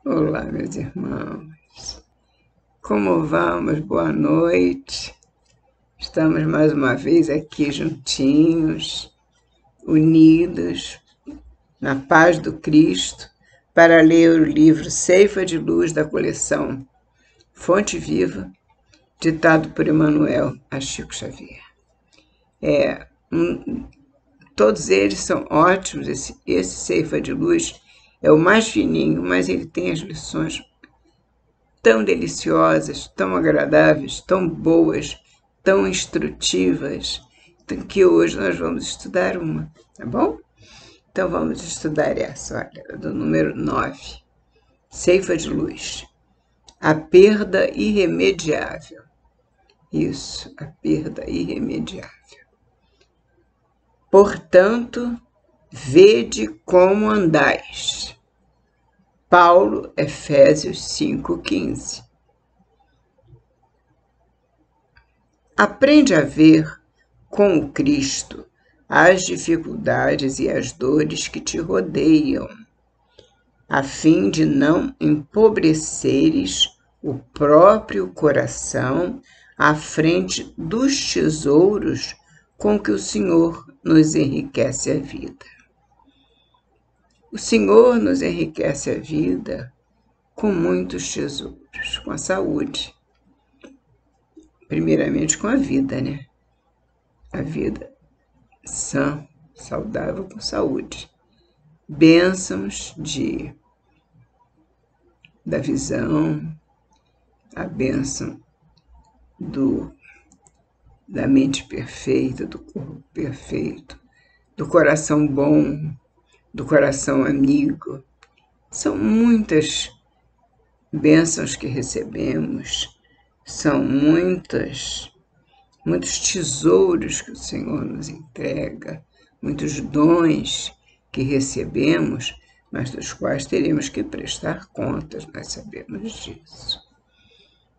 Olá, meus irmãos. Como vamos? Boa noite. Estamos mais uma vez aqui juntinhos, unidos, na paz do Cristo, para ler o livro Ceifa de Luz da coleção Fonte Viva, ditado por Emmanuel a Chico Xavier. Todos eles são ótimos. Esse Ceifa de Luz é o mais fininho, mas ele tem as lições tão deliciosas, tão agradáveis, tão boas, tão instrutivas, que hoje nós vamos estudar uma, tá bom? Então vamos estudar essa, olha, do número 9, Ceifa de Luz. A perda irremediável. Isso, a perda irremediável. Portanto, vede como andais. Paulo, Efésios 5,15. Aprende a ver com o Cristo as dificuldades e as dores que te rodeiam, a fim de não empobreceres o próprio coração à frente dos tesouros com que o Senhor nos enriquece a vida. O Senhor nos enriquece a vida com muitos tesouros, com a saúde. Primeiramente com a vida, né? A vida sã, saudável, com saúde. Bênçãos da visão, a bênção da mente perfeita, do corpo perfeito, do coração bom, do coração amigo. São muitas bênçãos que recebemos, são muitos tesouros que o Senhor nos entrega, muitos dons que recebemos, mas dos quais teremos que prestar contas, nós sabemos disso.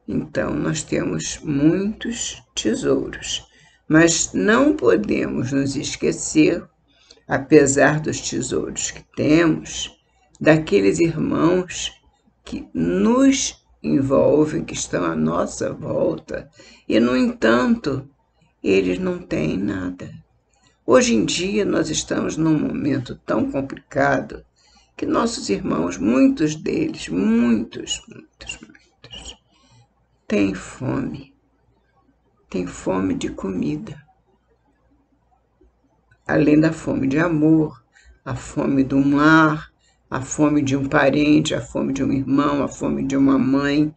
Então, nós temos muitos tesouros, mas não podemos nos esquecer, apesar dos tesouros que temos, daqueles irmãos que nos envolvem, que estão à nossa volta, e, no entanto, eles não têm nada. Hoje em dia, nós estamos num momento tão complicado que nossos irmãos, muitos deles, muitos, têm fome de comida. Além da fome de amor, a fome do lar, a fome de um parente, a fome de um irmão, a fome de uma mãe.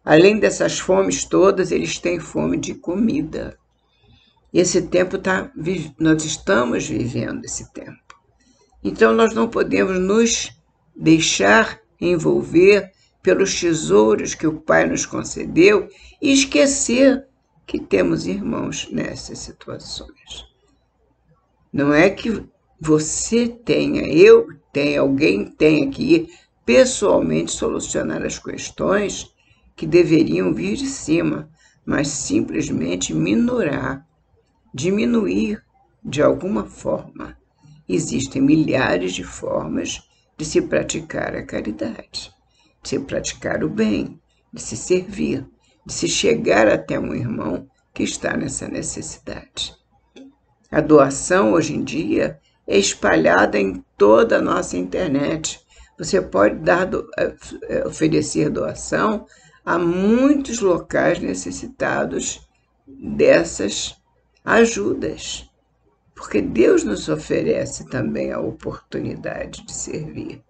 Além dessas fomes todas, eles têm fome de comida. Esse tempo nós estamos vivendo esse tempo. Então, nós não podemos nos deixar envolver pelos tesouros que o Pai nos concedeu e esquecer que temos irmãos nessas situações. Não é que você tenha, eu tenha, alguém tenha que ir pessoalmente solucionar as questões que deveriam vir de cima, mas simplesmente minorar, diminuir de alguma forma. Existem milhares de formas de se praticar a caridade, de se praticar o bem, de se servir, de se chegar até um irmão que está nessa necessidade. A doação, hoje em dia, é espalhada em toda a nossa internet. Você pode oferecer doação a muitos locais necessitados dessas ajudas, porque Deus nos oferece também a oportunidade de servir.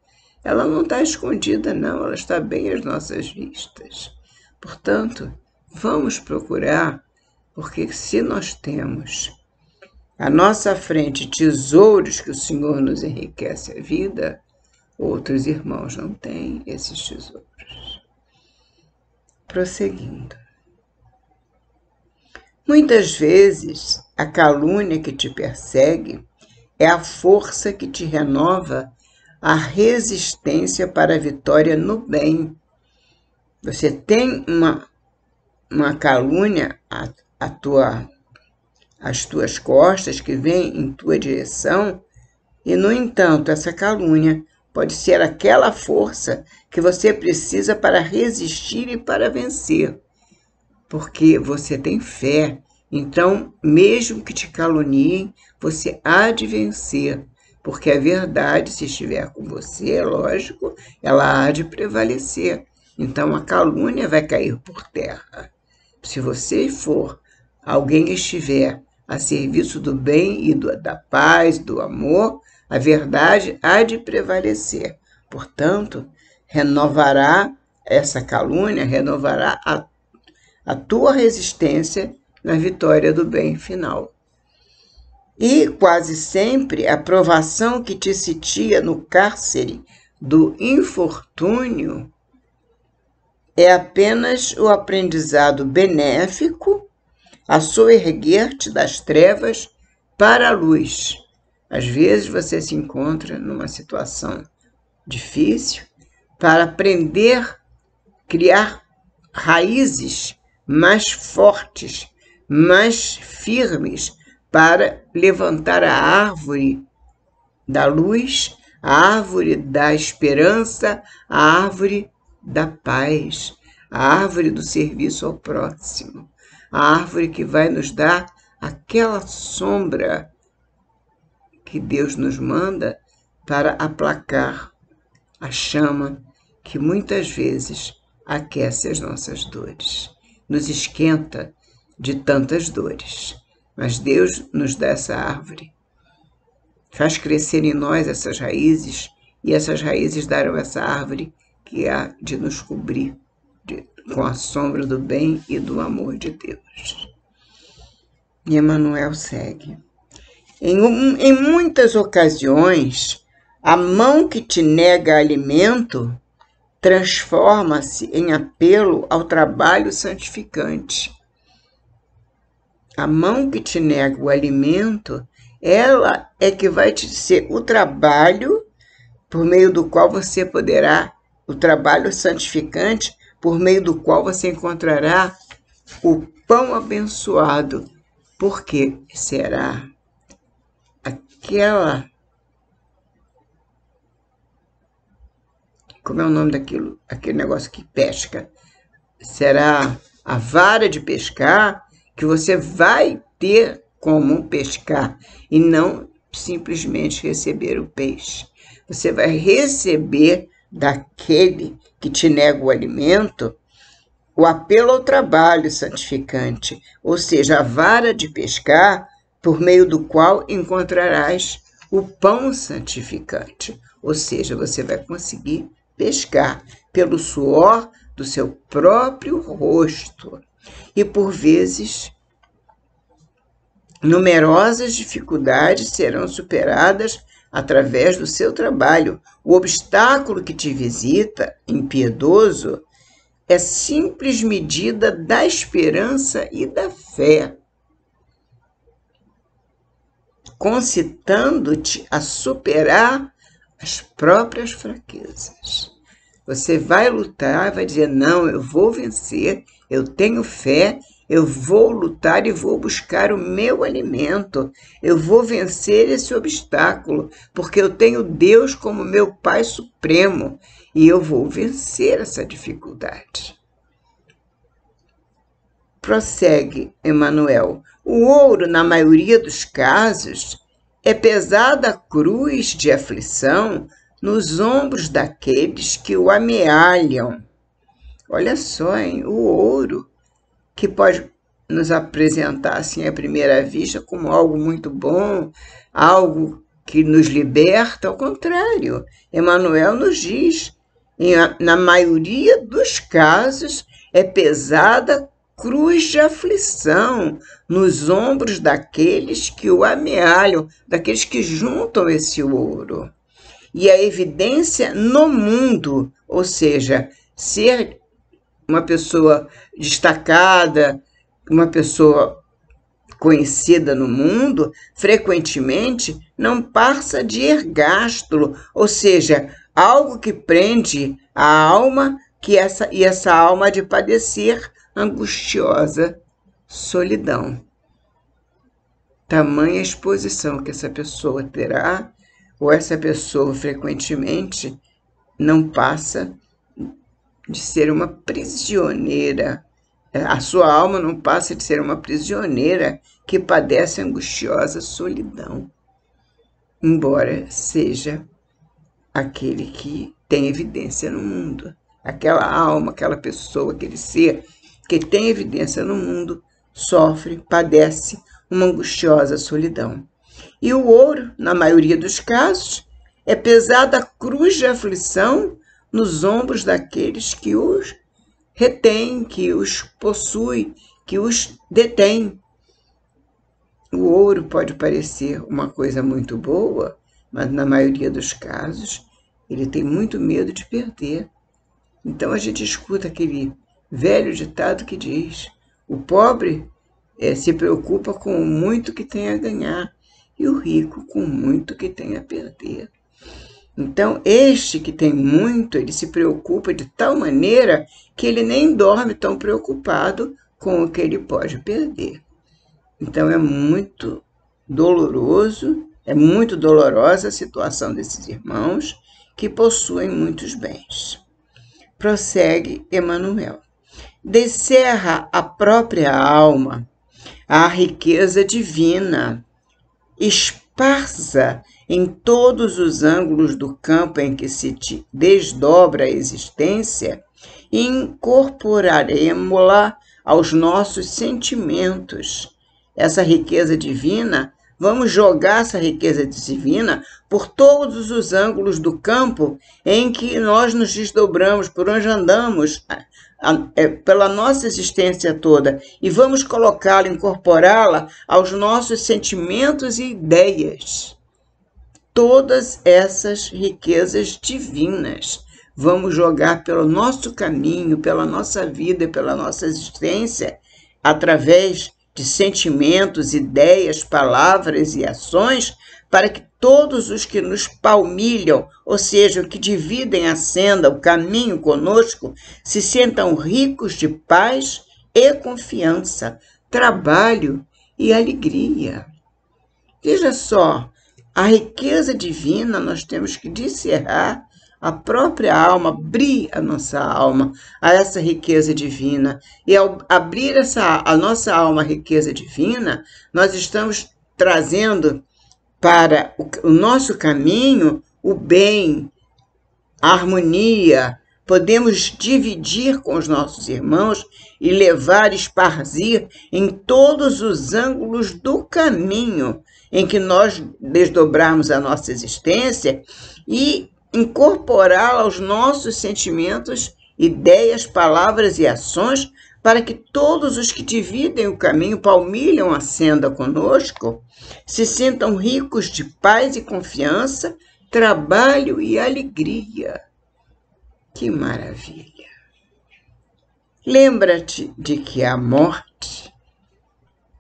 Ela não está escondida, não, ela está bem às nossas vistas. Portanto, vamos procurar, porque se nós temos à nossa frente tesouros que o Senhor nos enriquece a vida, outros irmãos não têm esses tesouros. Prosseguindo. Muitas vezes, a calúnia que te persegue é a força que te renova a resistência para a vitória no bem. Você tem uma calúnia às tuas costas que vem em tua direção, e, no entanto, essa calúnia pode ser aquela força que você precisa para resistir e para vencer, porque você tem fé. Então, mesmo que te caluniem, você há de vencer, porque a verdade, se estiver com você, é lógico, ela há de prevalecer. Então, a calúnia vai cair por terra. Se você for alguém que estiver a serviço do bem e da paz, do amor, a verdade há de prevalecer. Portanto, renovará essa calúnia, renovará a tua resistência na vitória do bem final. E quase sempre a provação que te sitia no cárcere do infortúnio é apenas o aprendizado benéfico a soerguer-te das trevas para a luz. Às vezes você se encontra numa situação difícil para aprender, criar raízes mais fortes, mais firmes, para levantar a árvore da luz, a árvore da esperança, a árvore da paz, a árvore do serviço ao próximo, a árvore que vai nos dar aquela sombra que Deus nos manda para aplacar a chama que muitas vezes aquece as nossas dores, nos esquenta de tantas dores. Mas Deus nos dá essa árvore, faz crescer em nós essas raízes, e essas raízes darão essa árvore que há de nos cobrir com a sombra do bem e do amor de Deus. E Emmanuel segue. Em muitas ocasiões, a mão que te nega alimento transforma-se em apelo ao trabalho santificante. A mão que te nega o alimento, ela é que vai te ser o trabalho por meio do qual você poderá, o trabalho santificante, por meio do qual você encontrará o pão abençoado, porque será aquela... Como é o nome daquilo? Aquele negócio que pesca. Será a vara de pescar que você vai ter como pescar e não simplesmente receber o peixe. Você vai receber daquele que te nega o alimento o apelo ao trabalho santificante, ou seja, a vara de pescar por meio do qual encontrarás o pão santificante, ou seja, você vai conseguir pescar pelo suor do seu próprio rosto. E por vezes, numerosas dificuldades serão superadas através do seu trabalho. O obstáculo que te visita, impiedoso, é simples medida da esperança e da fé, concitando-te a superar as próprias fraquezas. Você vai lutar, vai dizer, não, eu vou vencer, eu tenho fé, eu vou lutar e vou buscar o meu alimento, eu vou vencer esse obstáculo, porque eu tenho Deus como meu Pai Supremo, e eu vou vencer essa dificuldade. Prossegue Emmanuel. O ouro, na maioria dos casos, é pesada cruz de aflição nos ombros daqueles que o amealham. Olha só, hein? O ouro, que pode nos apresentar assim à primeira vista como algo muito bom, algo que nos liberta, ao contrário. Emmanuel nos diz, na maioria dos casos, é pesada cruz de aflição nos ombros daqueles que o amealham, daqueles que juntam esse ouro. E a evidência no mundo, ou seja, ser uma pessoa destacada, uma pessoa conhecida no mundo, frequentemente não passa de ergástulo, ou seja, algo que prende a alma, e essa alma de padecer angustiosa solidão. Tamanha exposição que essa pessoa terá, ou essa pessoa frequentemente não passa de ser uma prisioneira. A sua alma não passa de ser uma prisioneira que padece angustiosa solidão, embora seja aquele que tem evidência no mundo. Aquela alma, aquela pessoa, aquele ser que tem evidência no mundo, sofre, padece uma angustiosa solidão. E o ouro, na maioria dos casos, é pesada a cruz de aflição nos ombros daqueles que os retêm, que os possui, que os detém. O ouro pode parecer uma coisa muito boa, mas na maioria dos casos ele tem muito medo de perder. Então a gente escuta aquele velho ditado que diz: o pobre se preocupa com o muito que tem a ganhar e o rico com o muito que tem a perder. Então, este que tem muito, ele se preocupa de tal maneira que ele nem dorme tão preocupado com o que ele pode perder. Então, é muito doloroso, é muito dolorosa a situação desses irmãos que possuem muitos bens. Prossegue Emmanuel. Descerra a própria alma a riqueza divina, esparsa em todos os ângulos do campo em que se desdobra a existência, e incorporaremos-la aos nossos sentimentos. Essa riqueza divina, vamos jogar essa riqueza divina por todos os ângulos do campo em que nós nos desdobramos, por onde andamos, pela nossa existência toda, e vamos colocá-la, incorporá-la aos nossos sentimentos e ideias. Todas essas riquezas divinas vamos jogar pelo nosso caminho, pela nossa vida, pela nossa existência, através de sentimentos, ideias, palavras e ações, para que todos os que nos palmilham, ou seja, que dividem a senda, o caminho conosco, se sintam ricos de paz e confiança, trabalho e alegria. Veja só, a riqueza divina nós temos que descerrar a própria alma, abrir a nossa alma a essa riqueza divina. E ao abrir a nossa alma à riqueza divina, nós estamos trazendo para o nosso caminho o bem, a harmonia. Podemos dividir com os nossos irmãos e levar, esparzir em todos os ângulos do caminho em que nós desdobrarmos a nossa existência e incorporá-la aos nossos sentimentos, ideias, palavras e ações, para que todos os que dividem o caminho, palmilham a senda conosco, se sintam ricos de paz e confiança, trabalho e alegria. Que maravilha! Lembra-te de que a morte,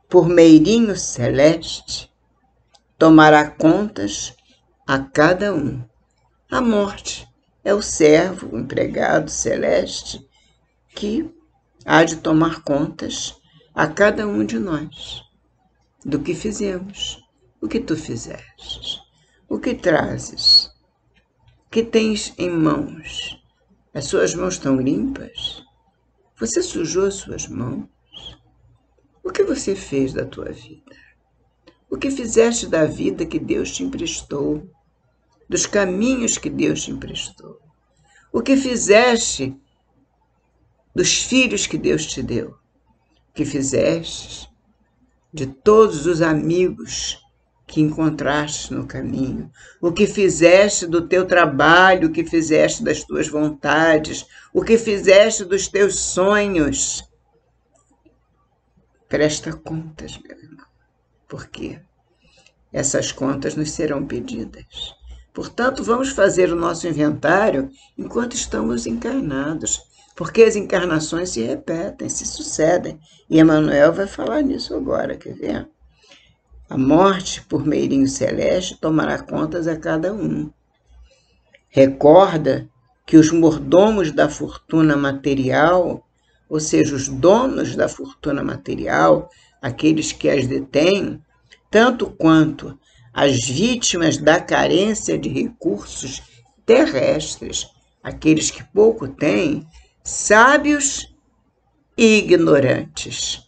por meirinho celeste, tomará contas a cada um. A morte é o servo, o empregado celeste, que há de tomar contas a cada um de nós, do que fizemos, o que tu fizeste, o que trazes, o que tens em mãos. As suas mãos estão limpas? Você sujou as suas mãos? O que você fez da tua vida? O que fizeste da vida que Deus te emprestou? Dos caminhos que Deus te emprestou? O que fizeste dos filhos que Deus te deu? O que fizeste de todos os amigos que encontraste no caminho? O que fizeste do teu trabalho? O que fizeste das tuas vontades? O que fizeste dos teus sonhos? Presta contas, meu irmão, porque essas contas nos serão pedidas. Portanto, vamos fazer o nosso inventário enquanto estamos encarnados, porque as encarnações se repetem, se sucedem. E Emmanuel vai falar nisso agora, quer ver? A morte, por meirinho celeste, tomará contas a cada um. Recorda que os mordomos da fortuna material, ou seja, os donos da fortuna material, aqueles que as detêm, tanto quanto as vítimas da carência de recursos terrestres, aqueles que pouco têm, sábios e ignorantes,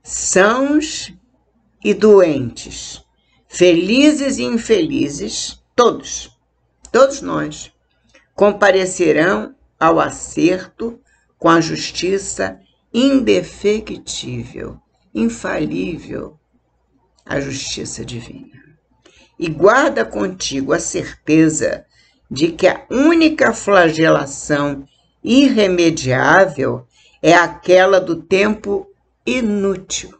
sãos e doentes, felizes e infelizes, todos nós, comparecerão ao acerto com a justiça indefectível, infalível, a justiça divina. E guarda contigo a certeza de que a única flagelação irremediável é aquela do tempo inútil.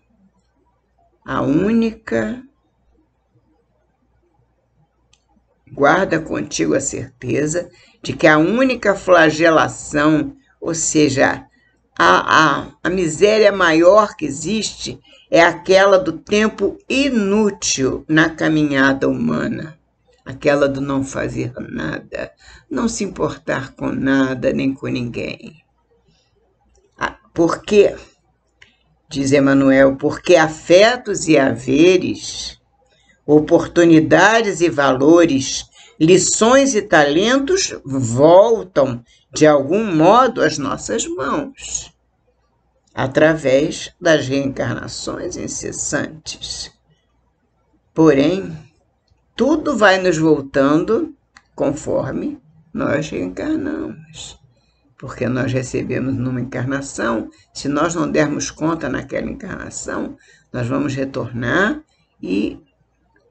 Guarda contigo a certeza de que a única flagelação, ou seja, a miséria maior que existe, é aquela do tempo inútil na caminhada humana. Aquela do não fazer nada, não se importar com nada nem com ninguém. Por quê? Diz Emmanuel, porque afetos e haveres, oportunidades e valores, lições e talentos voltam, de algum modo, às nossas mãos, através das reencarnações incessantes. Porém, tudo vai nos voltando conforme nós reencarnamos. Porque nós recebemos numa encarnação, se nós não dermos conta naquela encarnação, nós vamos retornar e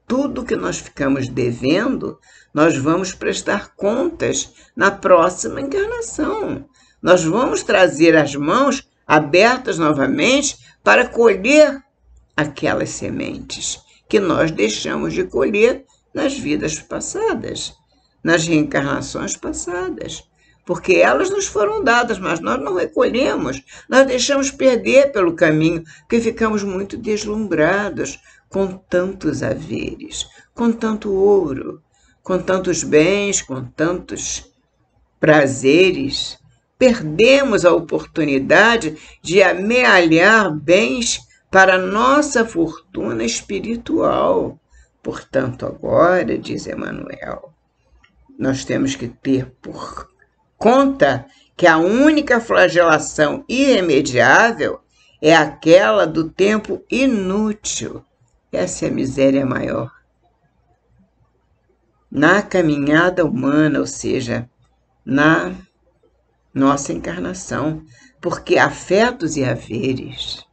tudo que nós ficamos devendo, nós vamos prestar contas na próxima encarnação. Nós vamos trazer as mãos abertas novamente para colher aquelas sementes que nós deixamos de colher nas vidas passadas, nas reencarnações passadas. Porque elas nos foram dadas, mas nós não recolhemos, nós deixamos perder pelo caminho, porque ficamos muito deslumbrados com tantos haveres, com tanto ouro, com tantos bens, com tantos prazeres. Perdemos a oportunidade de amealhar bens para a nossa fortuna espiritual. Portanto, agora, diz Emmanuel, nós temos que ter por conta que a única flagelação irremediável é aquela do tempo inútil. Essa é a miséria maior. Na caminhada humana, ou seja, na nossa encarnação, porque afetos e haveres,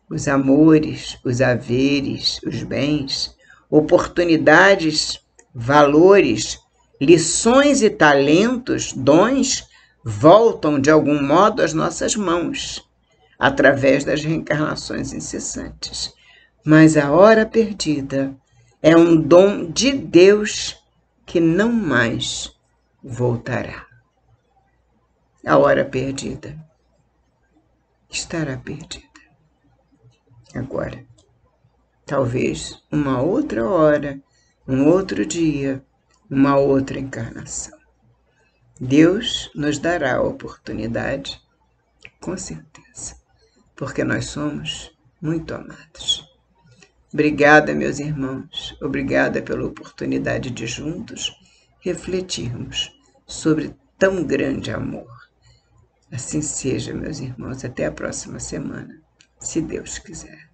os amores, os haveres, os bens, oportunidades, valores, lições e talentos, dons, voltam de algum modo às nossas mãos, através das reencarnações incessantes. Mas a hora perdida é um dom de Deus que não mais voltará. A hora perdida estará perdida. Agora, talvez uma outra hora, um outro dia, uma outra encarnação. Deus nos dará a oportunidade, com certeza, porque nós somos muito amados. Obrigada, meus irmãos, obrigada pela oportunidade de juntos refletirmos sobre tão grande amor. Assim seja, meus irmãos, até a próxima semana, se Deus quiser.